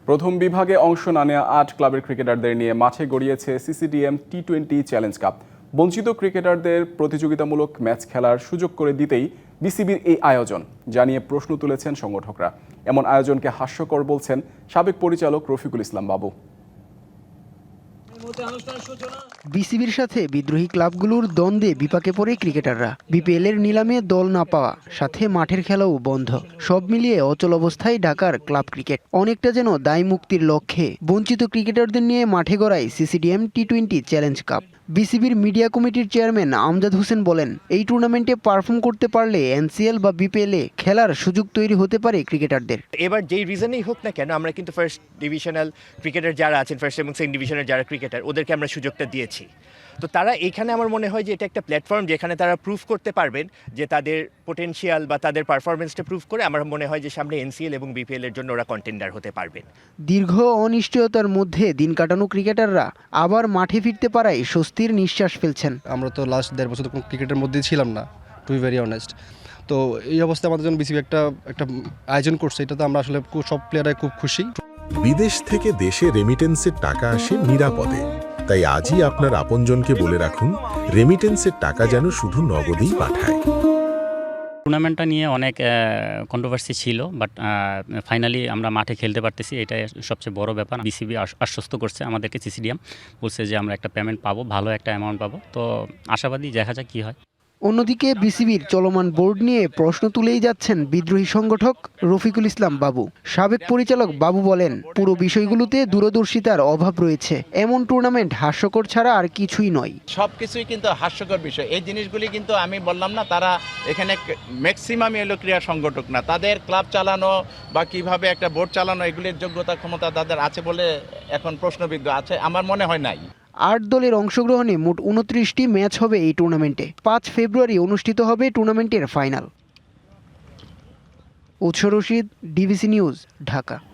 প্রথম বিভাগে অংশ না নেওয়া ৮ ক্লাবের ক্রিকেটারদের নিয়ে মাঠে গড়িয়েছে সিসিডিএম টি-20 চ্যালেঞ্জ কাপ। বঞ্চিত ক্রিকেটারদের প্রতিযোগিতামূলক ম্যাচ খেলার সুযোগ করে দিতেই বিসিবির এই আয়োজন জানিয়ে প্রশ্ন তুলেছেন সংগঠকরা। এমন আয়োজনকে হাস্যকর বলছেন সাবেক পরিচালক রফিকুল ইসলাম বাবু। বিসিবির সাথে বিদ্রোহী ক্লাবগুলোর দ্বন্দ্বে বিপাকে পড়ে ক্রিকেটাররা। বিপিএল এর নিলামে দল না পাওয়া, সাথে মাঠের খেলাও বন্ধ, সব মিলিয়ে অচল অবস্থায় ঢাকার ক্লাব ক্রিকেট। অনেকটা যেন দায় মুক্তির লক্ষ্যে বঞ্চিত ক্রিকেটারদের নিয়ে মাঠে গড়ায় সিসিডিএম টি-20 চ্যালেঞ্জ কাপ। বিসিবির মিডিয়া কমিটির চেয়ারম্যান আমজাদ হোসেন বলেন, এই টুর্নামেন্টে পারফর্ম করতে পারলে এনসিএল বা বিপিএল এ খেলার সুযোগ তৈরি হতে পারে ক্রিকেটারদের। এবার যেই রিজনেই হোক না কেন, আমরা কিন্তু ফার্স্ট ডিভিশনাল ক্রিকেটার যারা আছেন, ফার্স্ট এবং সেকেন্ড ডিভিশনের যারা ক্রিকেটার, ওদেরকে আমরা সুযোগটা দিয়েছি। তো তারা এখানে আমার মনে হয় যে এটা একটা প্ল্যাটফর্ম যেখানে তারা প্রুভ করতে পারবেন যে তাদের পোটেনশিয়াল বা তাদের পারফরমেন্সটা প্রুভ করে আমার মনে হয় যে সামনে এনসিএল এবং বিপিএল এর জন্য ওরা কন্টেন্ডার হতে পারবেন। দীর্ঘ অনিশ্চয়তার মধ্যে দিন কাটানো ক্রিকেটাররা আবার মাঠে ফিরতে পারায় স্বস্তির নিঃশ্বাস ফেলছেন। আমরা তো লাস্ট 1.5 বছর কোনো ক্রিকেটের মধ্যেই ছিলাম না, টু বি ভেরি অনেস্ট। তো এই অবস্থায় আমাদের জন্য বিসিবি একটা আয়োজন করছে, এটাতে আমরা আসলে সব প্লেয়াররাই খুব খুশি। বিদেশ থেকে দেশে রেমিটেন্সের টাকা আসে নিরাপদে, তাই আজই আপনার আপনজনকে বলে রাখুন রেমিটেন্সের টাকা যেন শুধু নগদেই পাঠায়। টুর্নামেন্টটা নিয়ে অনেক কন্ট্রোভার্সি ছিল, বাট ফাইনালি আমরা মাঠে খেলতে পারতেছি, এটাই সবচেয়ে বড় ব্যাপার। বিসিবি আশ্বস্ত করছে আমাদেরকে, সিসিডিএম বলছে যে আমরা একটা পেমেন্ট পাবো, ভালো একটা অ্যামাউন্ট পাবো। তো আশাবাদী, দেখা যাক কী হয়। অন্যদিকে বিসিবির চলমান বোর্ড নিয়ে প্রশ্ন তুলেই যাচ্ছেন বিদ্রোহী সংগঠক রফিকুল ইসলাম বাবু। সাবেক পরিচালক বাবু বলেন, পুরো বিষয়গুলোতে দূরদর্শিতার অভাব রয়েছে। এমন টুর্নামেন্ট হাস্যকর ছাড়া আর কিছুই নয়। সবকিছুই কিন্তু হাস্যকর বিষয়। এই জিনিসগুলি কিন্তু আমি বললাম না, তারা এখানে ম্যাক্সিমামই হলো ক্রীড়া সংগঠক না, তাদের ক্লাব চালানো বা কিভাবে একটা বোর্ড চালানো এগুলির যোগ্যতা ক্ষমতা তাদের আছে বলে এখন প্রশ্নবিদ্ধ আছে, আমার মনে হয় নাই। ৮ দলের অংশগ্রহণে মোট 29টি ম্যাচ হবে এই টুর্নামেন্টে। 5 ফেব্রুয়ারি অনুষ্ঠিত হবে টুর্নামেন্টের ফাইনাল। উৎস রশিদ, ডিবিসি নিউজ, ঢাকা।